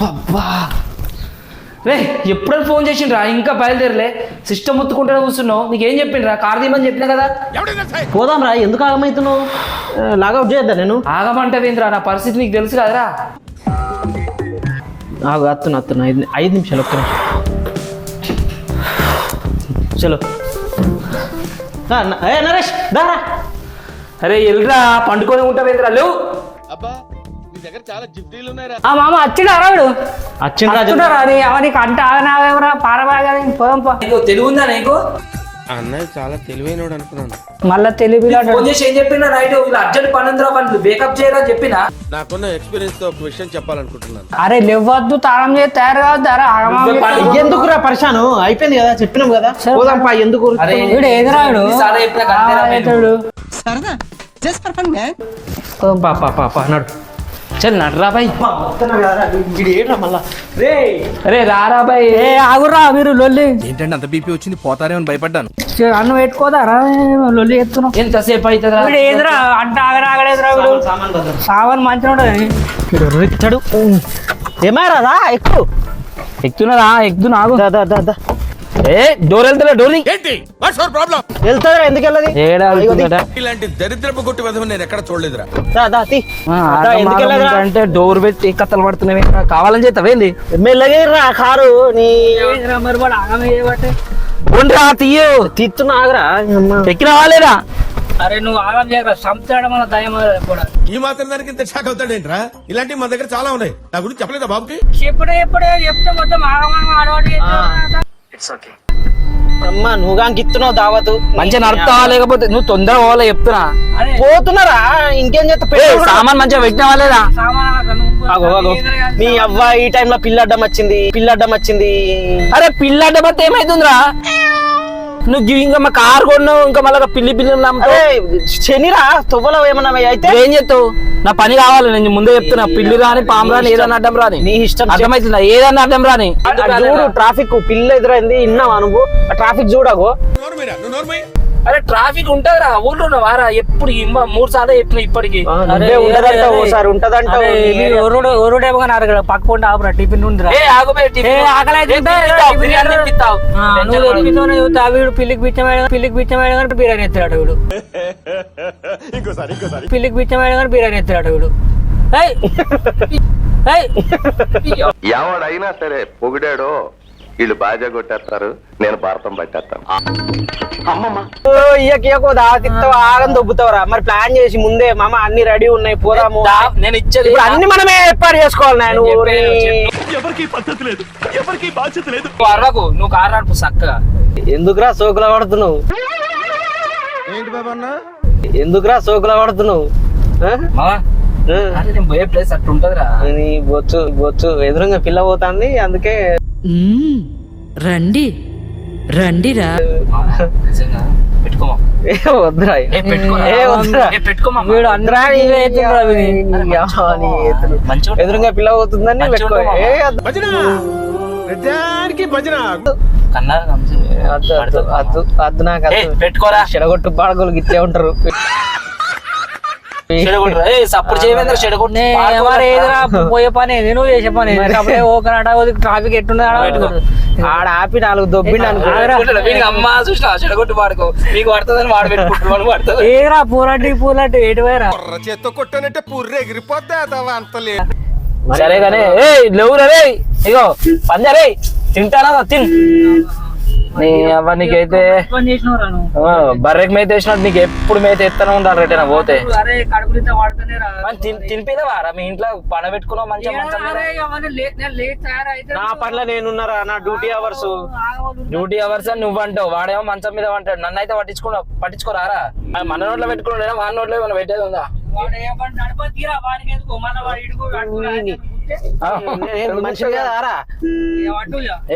అబ్బా రే ఎప్పుడైనా ఫోన్ చేసిండ్రా ఇంకా బయలుదేరలే సిస్టమ్ ముత్తుకుంటే కూర్చున్నావు నీకేం చెప్పిండ్రా కార్ తీయమని చెప్పినా కదా పోదాం రా, ఎందుకు ఆగమవుతున్నావు? లాగౌట్ చేయొద్దా నేను? ఆగమంటావేంద్రా నా పరిస్థితి నీకు తెలుసు కదరా. ఆగు, అత్తున్నా 5 నిమిషాలు, ఒక్క నిమిషం. చలో నరేష్ దారా. అరే ఎల్రా పండుకొని ఉంటావేంద్రా లేవు. మామ వచ్చిండు అరావుడు వచ్చిండ్రా అవనికి అంట ఆగనాగరా పారబాగా పోదాం. తెలుగు ఉందా నీకు? అన్నయ్య చాలా తెలివైనోడు అనుకున్నాను. మళ్ళా తెలుగు ఫోన్ చేసి ఏం చెప్పినా రైట్ ఇలా అర్జెంట్ పని ఉందిరా వాళ్ళు బేకప్ చేయరా చెప్పినా. నాకున్న ఎక్స్పీరియన్స్ తో ఒక విషయం చెప్పాలనుకుంటున్నాను. అరే లేవద్దు తాళం చేసి తయారు కావద్దు. ఎందుకురా పరిశాను? అయిపోయింది కదా, చెప్పినాం కదా పోదాం పా. ఎందుకు ఎదురాడు నడు చల్ నడరా బాయ్. మళ్ళా అరే రారా బాయ్. ఆగురా మీరు లొల్లి ఏంటంటే అంత బీపీ వచ్చింది పోతారేమని భయపడ్డాను. అన్నం పెట్టుకోదారా లొల్లి ఎత్తున్నాం. ఎంతసేపు అవుతుందా? ఎదురా అంట ఆగరాగలేదురా సామాన్ మంచిగా ఉంటుంది. ఏమారాదా ఎక్కువ ఎక్కుతున్నదా? ఎక్కుతున్నా ఆగు. ఏ డోర్ వెళ్తా డోర్ ఏంటి వాట్స్ యువర్ ప్రాబ్లం? వెళ్తారా? ఎందుకు వెళ్ళదు? ఇలాంటి దరిద్రపు కొట్టి విధం నేను ఎక్కడ చూడలేదురా. అంటే డోర్ పెట్టి కథలు పడుతున్నాయి కావాలని చేస్తావేంది? మెల్లగా కారు నీ ఉండరా తీయు తిత్తున్నా ఆగరా. ఎక్కిన వాళ్ళేరా. అరే నువ్వు ఆగం చేయరా సంపడం వల్ల దయం కూడా. ఈ మాత్రం దానికి ఇంత షాక్ అవుతాడేంట్రా? ఇలాంటివి మా దగ్గర చాలా ఉన్నాయి. నా గురించి చెప్పలేదా బాబుకి? ఎప్పుడే చెప్తే మొత్తం ఆగమాగం ఆడవాడు. అమ్మా నువ్వు కానీ ఇస్తున్నావు దావతు మంచిగా నడుపుతావా లేకపోతే నువ్వు తొందర పోవాలా చెప్తున్నా. పోతున్నారా? ఇంకేం చేస్తా? సామాన్ మంచిగా పెట్టిన వాళ్ళేదా? మీ అవ్వ ఈ టైంలో పిల్లడ్డం వచ్చింది. అరే పిల్లడ్డ బట్టి ఏమైతుందిరా? నువ్వు ఇంకా మా కారు కొన్నావు ఇంకా మళ్ళీ పిల్లి శనిరా తొవ్వలో ఏమన్నా అయితే ఏం చేస్తావు? నా పని కావాలి నేను ముందే చెప్తున్నా. పిల్లి రాని పాము రాని ఏదన్నా అడ్డం రాని నీ ఇష్టం. అర్థమవుతుందా? ఏదన్నా అడ్డం రాని. చూడు ట్రాఫిక్ పిల్ల ఎదురైంది విన్నావా నువ్వు? ట్రాఫిక్ చూడకు. అరే ట్రాఫిక్ ఉంటదిరా ఊళ్ళో వారా ఎప్పుడు 3 సార్లు చెప్పిన ఇప్పటికి. ఉంటదంట ఓసారి ఉంటదంట. పక్క పంట ఆపురా టిఫిన్ ఉందిరా. వీడు పిల్లికి బిచ్చమేడ కానీ బిర్యానీ ఎత్తాడు వీడు. పిల్లికి బిచ్చమేడ కానీ బిర్యానీ ఎత్తాడు వీడు. ఎవడైనా సరే పొగిడాడో వీళ్ళు బాగా కొట్టేస్తారు, నేను భారతం పట్టేస్తాను. ఆగం దొబ్బుతావరా? మరి ప్లాన్ చేసి ముందే మామ అన్ని రెడీ ఉన్నాయి పోదాము. నేను ఇచ్చేది అన్ని మనమే ఏర్పాటు చేసుకోవాలి. ఎవరికి పద్ధతి లేదు, ఎవరికి బాధ్యత లేదు. నువ్వు కారు నడుపు చక్కగా. ఎందుకురా సోకుల పడుతున్నావు? ఏంటి బాబా అన్న? ఎందుకురా సోకుల పడుతున్నావు? నేను పోయే ప్లేస్ అట్లా ఉంటదిరా. నీ బొచ్చు ఎదురుగా పిల్ల పోతుంది అందుకే. రండిరా పెట్టుకోమా. వద్దురా వీడు అందరా ఎదురుగా పిల్ల పోతుందని పెట్టుకోరా. చెడగొట్టు పాడగోలు గిట్లే ఉంటారు. పోయే పని నువ్వు చేసే పని ట్రాఫిక్ ఎట్టుండ ఆడ ఆపి 4 దొబ్బిండి అమ్మా చూసినా చెడగొట్టు పాడుకో మీకు పడుతుందని వాడు పెట్టుకుంటున్నాను. ఏరా పూలంటి ఏటి పోయారా చేత్తో కొట్టానంటే పూర్రి ఎగిరిపోతే అంత లేదు. సరే కానీ లేవురా రే ఇగో పంజరే తింటానా తిన్. నీకైతే బర్రెకి మేత వేసినట్టు నీకు ఎప్పుడు మేత ఎత్తనే ఉండాలి రేటైనా పోతే. తినిపిదవారా మీ ఇంట్లో పన పెట్టుకున్నావు మంచిగా? నా పనిలో నేనున్నారా? నా డ్యూటీ అవర్స్ అని నువ్వు అంటావు, వాడేమో మంచం మీద అంటాడు. నన్ను అయితే పట్టించుకోరారా? మన నోట్లో పెట్టుకున్నాడు వాడి నోట్లో ఏమైనా పెట్టేది ఉందా? మనిషి కదా.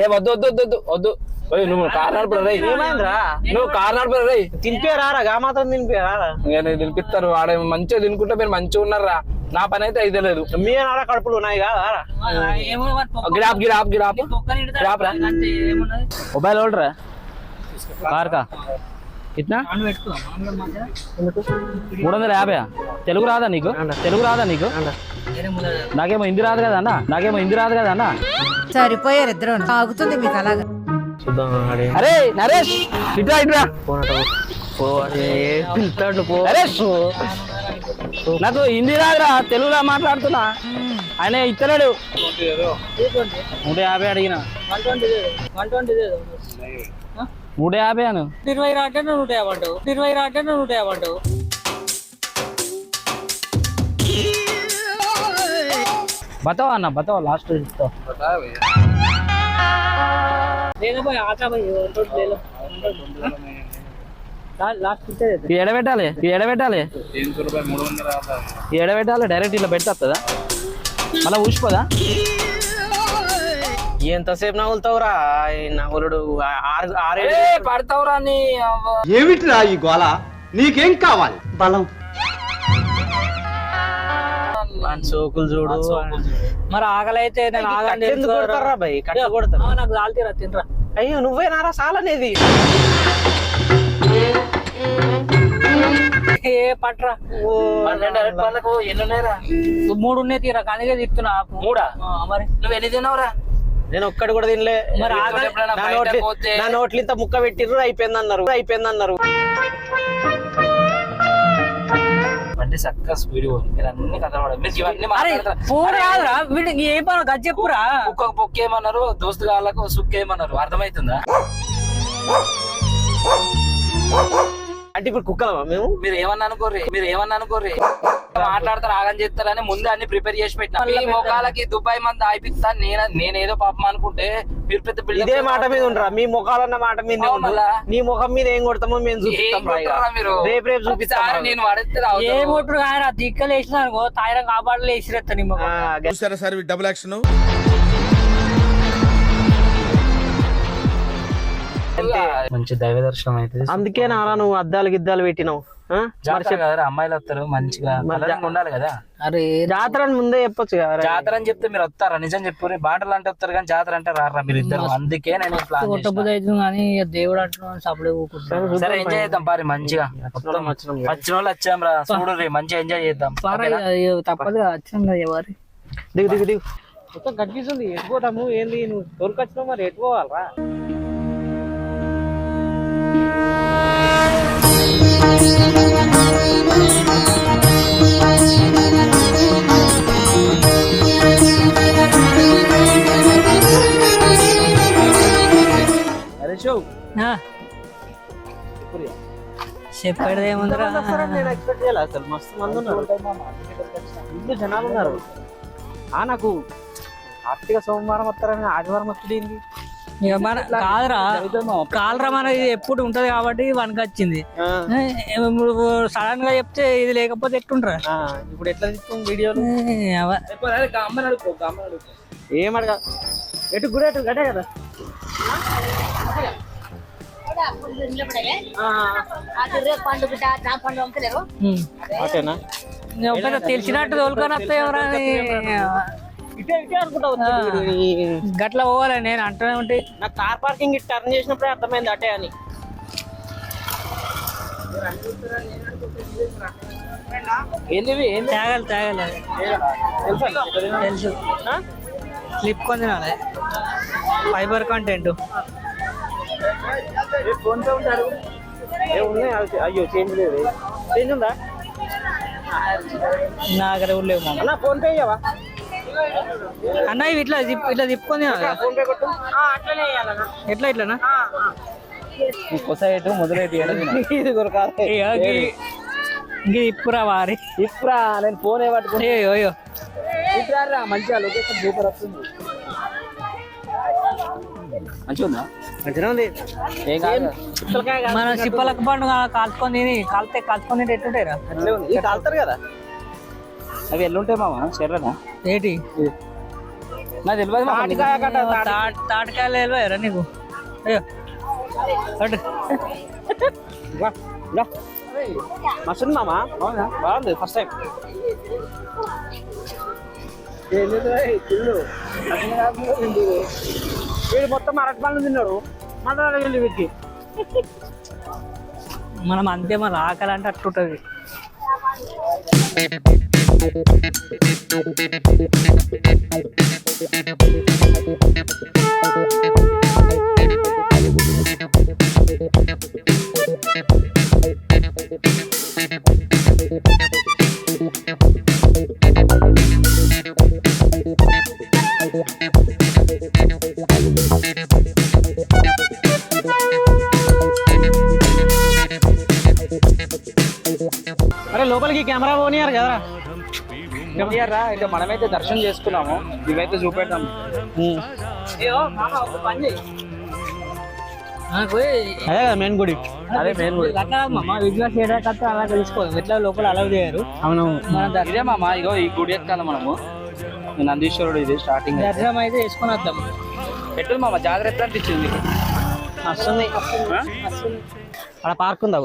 ఏ వద్దు నువ్వు కారు నడుపురా. నువ్వు కారు నడుపురా. తినిపిరారా? గా మాత్రం తినిపిరారా? తినిపిస్తారు. వాడే మంచిగా తినుకుంటే మీరు మంచిగా ఉన్నారా? నా పని అయితే అయితే లేదు. మీ కడుపులు ఉన్నాయి కదా. మొబైల్ ఓడరా కార్ కా ఇట్నా 350. తెలుగు రాదా నీకు? నాకేమో హిందీ రాదు కదా అన్న సరిపోయారు ఇద్దరు ఆగుతుంది మీకు అలాగా చూద్దాం ఆడే అరే నరేష్ ఇట్రా పిలుతాడు పో నరేష్ నాకు హిందీ రాదురా తెలుగులో మాట్లాడుతున్నా ఆయన ఇస్తలేడు 150 అడిగిన 150 అను 20 రాటే 150 बताओ అన్న बताओ లాస్ట్ ఇస్తా లేదు పోయి ఆచా పోయి లేదు లాస్ట్ ఎడబెట్టాలి డైరెక్ట్ ఇలా పెట్టేస్తుందా మళ్ళీ ఊసిపోదా ఎంతసేపు నవ్వులుతావురా నవ్వులుడు ఆరేడు పడతావురా నీ ఏమిటిరా ఈ గోల నీకేం కావాలి బలం సోకులు చూడు మరి ఆకలి అయితే నేను ఆగండి ఎందుకు కొడతారా భయ్ కట్టు కొడతారు నాకు చాలుతీరా తినరా అయ్యో నువ్వేనారా సాలనేది ఏ పట్రా 12 ఎన్ని ఉన్నాయిరా 3 ఉన్నాయి తీరా కానీ తిప్పుతున్నా ఆపు 3 మరి నువ్వు ఎన్ని తిన్నావురా నేను ఒక్కడు కూడా తినలే మరి ఆకలి నా నోట్లు ఇంత ముక్క పెట్టిర్రు అయిపోయిందన్నారు అంటే చక్కగా స్పీడ్ మీరు అన్ని కథలు మీరు ఇవన్నీ ఫోన్ కాదురా వీడికి ఏ పని గది చెప్పురా ఒక్కొక్క బొక్క ఏమన్నారు దోస్తు గాళ్ళకు సుక్క ఏమన్నారు అర్థమవుతుందా అంటే ఇప్పుడు కుక్కలమా మేము మీరు ఏమన్నా అనుకోర్రి మాట్లాడతారు ఆగని చేస్తారని ముందే అన్ని ప్రిపేర్ చేసి పెట్టినా మీ మొఖాలకి దుబాయ్ మంది ఆయిపిస్తా నేనేదో పాపం అనుకుంటే మీరు పెద్ద ఇదే మాట మీద ఉండరా మీ ముఖాలన్న మాట మీద నీ ముఖం మీద ఏం కొడతామో మేము చూపిస్తాం రేపు చూపిస్తాం నేను పడేస్తే ఏ మోటార్ ఆయన దిక్కలు వేసిన అనుకో తాయిరం కాపాడలు వేసిరేస్తా నీ ముఖం చూసారా సార్ డబుల్ యాక్షన్ మంచి దైవ దర్శనం అయితే అందుకే నారా నువ్వు అద్దాలు గిద్దాలు పెట్టినావు అమ్మాయిలు వస్తారు మంచిగా ఉండాలి కదా అరే జాతర ముందే చెప్పొచ్చు కదా జాతర అని చెప్తే మీరు వస్తారా నిజం చెప్పు బాటలు అంటే వస్తారు కానీ జాతర అంటే రారా మీరు ఇద్దరు అందుకే నేను ప్లాన్ కొట్టబుద్ధి అవుతుంది కానీ దేవుడు అంటున్నాను సప్పుడే ఊకుంటాను సరే ఎంజాయ్ చేద్దాం పారి మంచిగా వచ్చిన వాళ్ళు వచ్చాం రా చూడు రే మంచిగా ఎంజాయ్ చేద్దాం తప్పదు వచ్చిన ఎవరి దిగు మొత్తం కనిపిస్తుంది ఎట్టుకోవటము ఏంది నువ్వు తోలుకొచ్చినావు మరి ఎట్టుకోవాలరా చెప్పేది ఏముందిరా నేను ఎక్స్పెక్ట్ చేయాలి అసలు మస్తు మంది ఉన్నారు ఇంట్లో జనాలు ఉన్నారు నాకు ఆర్తిక సోమవారం వస్తారని ఆదివారం వస్తుంది ఇక మన కాలరా మన ఇది ఎప్పుడు ఉంటది కాబట్టి వనకి వచ్చింది సడన్ గా చెప్తే ఇది లేకపోతే ఎట్టుంటారా ఇప్పుడు ఎట్లా తీసుకోండి వీడియోలు ఏమడగా ఎటు గుడి ఎటు గడే కదా తెలిసినట్టు తోలుకొని వస్తాయి ఎవరా గట్లా పోవాలి నేను అంటూనే ఉంటే నాకు కార్ పార్కింగ్ టర్న్ చేసినప్పుడే అర్థమైంది అటే అని తాగాలి తెలుసు స్లిప్ కొని తినాలి ఫైబర్ కంటెంట్ అయ్యో చేంజ్ లేదు చేంజ్ ఉందా నా దగ్గర లేవు అన్న ఫోన్ పే అయ్యావా అన్న ఇవి ఇట్లా తిప్పుకొని ఫోన్ పే కొట్టు అట్లనే ఇట్లానా కొసైట్ మొదలైతే ఇది కొరకాలి ఇంక ఇప్పురా వారి ఇప్పుడా నేను ఫోన్ ఏ పట్టుకుని అయ్యో ఇట్రా మంచిగా లొకేషన్ సూపర్ వస్తుంది మంచిగా ఉందా మంచిగా ఉంది ఏం కాదు మన సిప్పలకు పండు కాల్చుకొని కాల్చుకొని ఎట్టుంటాయిరా అట్లే ఉంది ఇది కాలుతారు కదా అవి ఎల్లుంటాయి మామ చెర్రనా ఏంటి నాకు తెలియదు తాటికాయలు వెళ్ళారా నీకు అయ్యో మస్తుంది మామా బాగుంది ఫస్ట్ టైం వీడు మొత్తం అరటి పనులు తిన్నాడు మళ్ళీ వీడికి మనం అంతే మన ఆకలి అంటే అట్లుంటది అరే లోపలికి కెమెరా పోనీయారు కదరా. రా ఇక మనమైతే దర్శనం చేసుకున్నాము, ఇవైతే చూపెడతాం. అదే కదా మెయిన్ గుడి. అదే మెయిన్ విజువల్స్ ఏడాకత్తా అలా తెలుసుకోవాలి, ఎట్లా లోపల అలౌ చేయరు. అవును ఇదే మామ, ఇగో ఈ గుడి ఎక్కాలి మనము. నందీశ్వరుడు ఇది స్టార్టింగ్ దర్శనం అయితే చేసుకుని వద్దాం. ఎట్టు మామ జాగ్రత్త అనిపించింది. వస్తుంది. అక్కడ పార్క్ ఉందా?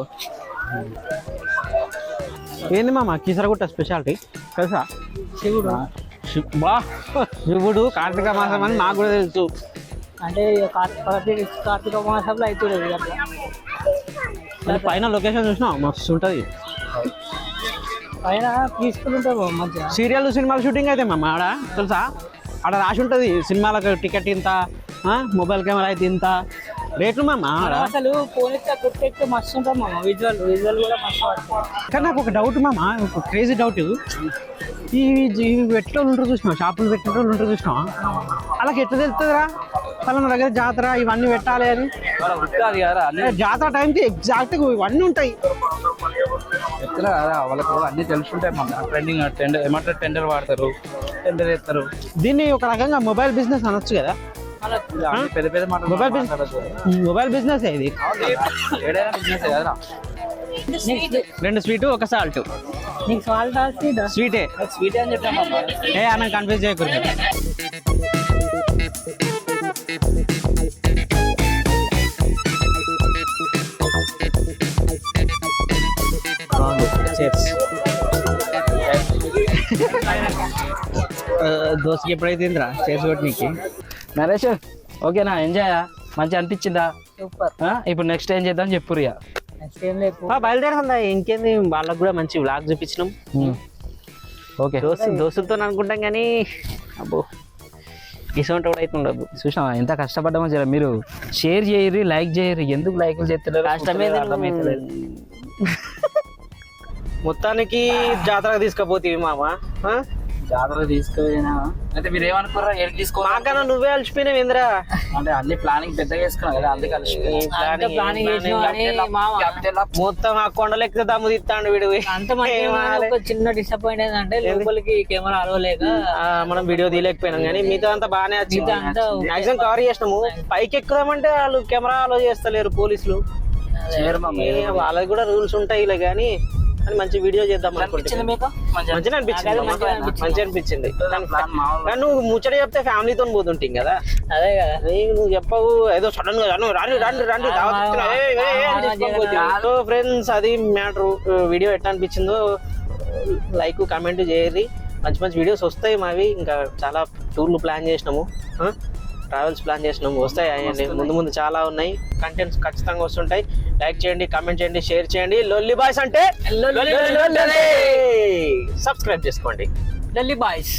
ఏంది మామ కీసరగుట్ట స్పెషాలిటీ తెలుసా? శివుడు శివుడు కార్తీక మాసం అని మాకు కూడా తెలుసు. అంటే కార్తీక మాసంలో అవుతుంది అట్లా. మరి పైన లొకేషన్ చూసినా మస్తు ఉంటుంది. పైన పీస్ఫుల్ ఉంటుంది మంచిగా. సీరియల్ సినిమాల షూటింగ్ అయితే మామ ఆడ తెలుసా? ఆడ రాసి ఉంటుంది సినిమాలకు టికెట్ ఇంత, మొబైల్ కెమెరా అయితే ఇంత రేట్లు మామ ఆడ. అసలు ఫోన్ ఎక్కితే గుర్తెక్కితే మస్తు ఉంటుంది మామ. విజువల్ కూడా మస్తు పడుతుంది. కానీ నాకు ఒక డౌట్ మామ, ఒక క్రేజీ డౌట్. ఈ పెట్టేటోళ్ళు ఉంటారు చూసినావా, షాపులు పెట్టేటోళ్ళు ఉంటారు చూసినావా, అలాగే ఎట్లా తెలుస్తుందిరా పలానా దగ్గర జాతర ఇవన్నీ పెట్టాలి అని? జాతర టైంకి ఎగ్జాక్ట్గా ఇవన్నీ ఉంటాయి. ఎట్లా కదా వాళ్ళకు అన్ని తెలుసుంటాయి మామ. ట్రెండింగ్ టెండర్ ఏమంటారు, టెండర్ వాడతారు, టెండర్ వేస్తారు. దీన్ని ఒక రకంగా మొబైల్ బిజినెస్ అనొచ్చు కదా. పెద్ద పెద్ద మాటలు మొబైల్ బిజినెస్ ఇది. ఏదైనా బిజినెస్ కదరా. 2 స్వీట్ 1 సాల్ట్. నీకు సాల్ట్ స్వీటే స్వీట్ అని చెప్పాను మామ. ఏ ఆమె కన్ఫ్యూజ్ చేయకూడదు. దోస్తకి ఎప్పుడైతే ఇంద్రా చేసుకోవట్టు నీకు. నరేష్ ఓకేనా, ఎంజాయ్ మంచిగా అనిపించిందా? సూపర్. ఇప్పుడు నెక్స్ట్ ఏం చేద్దాం చెప్పు రియా. నెక్స్ట్ ఏం లేకు బయలుదేరుతుందా ఇంకేంది, వాళ్ళకి కూడా మంచి వ్లాగ్ చూపించినాం. ఓకే దోస్తులతో అనుకుంటాం కానీ అబ్బో ఇసోంటి కూడా అయితే ఉండదు. చూసినావా ఎంత కష్టపడ్డామో. జర మీరు షేర్ చేయరు, లైక్ చేయరు. ఎందుకు లైక్లు చేస్తున్నారు? కష్టమే. మొత్తానికి జాతరకు తీసుకుపోతీవి మామ. జాతర తీసుకుపోయినా అయితే మీరు ఏమనుకున్నారా? ఏం తీసుకో మాకన్నా నువ్వే అలసిపోయినావు ఇంద్రా. అంటే అన్ని ప్లానింగ్ పెద్దగా వేసుకున్నాం కదా, అందుకే ప్లానింగ్ మొత్తం ఆ కొండలు ఎక్కితే దమ్ము తీస్తాడు వీడు. అంత ఒక చిన్న డిసప్పాయింట్ ఏంటంటే లోపలికి కెమెరా అలవలేక మనం వీడియో తీయలేకపోయినాం, కానీ మిగతా అంతా బాగానే వచ్చింది. మాక్సిమం కవర్ చేసినాము. పైకి ఎక్కుదామంటే వాళ్ళు కెమెరా అలో చేస్తలేరు పోలీసులు. వాళ్ళకి కూడా రూల్స్ ఉంటాయి ఇలా, కానీ మంచి వీడియో చేద్దాం అనుకుంటున్నాను. మంచిగా అనిపించింది. నువ్వు ముచ్చట చెప్తే ఫ్యామిలీతో పోతుంటాం కదా. అదే కదా, నువ్వు చెప్పవు ఏదో సడన్ గా రండి. సో ఫ్రెండ్స్, అది మ్యాటర్. వీడియో ఎట్లా అనిపించిందో లైక్ కామెంట్ చేయరి. మంచి మంచి వీడియోస్ వస్తాయి మావి. ఇంకా చాలా టూర్లు ప్లాన్ చేసినాము, ట్రావెల్స్ ప్లాన్ చేసినాము, వస్తాయి. ముందు చాలా ఉన్నాయి. కంటెంట్స్ ఖచ్చితంగా వస్తుంటాయి. లైక్ చేయండి, కామెంట్ చేయండి, షేర్ చేయండి. లొల్లి బాయ్స్ అంటే సబ్స్క్రైబ్ చేసుకోండి. లొల్లి బాయ్స్.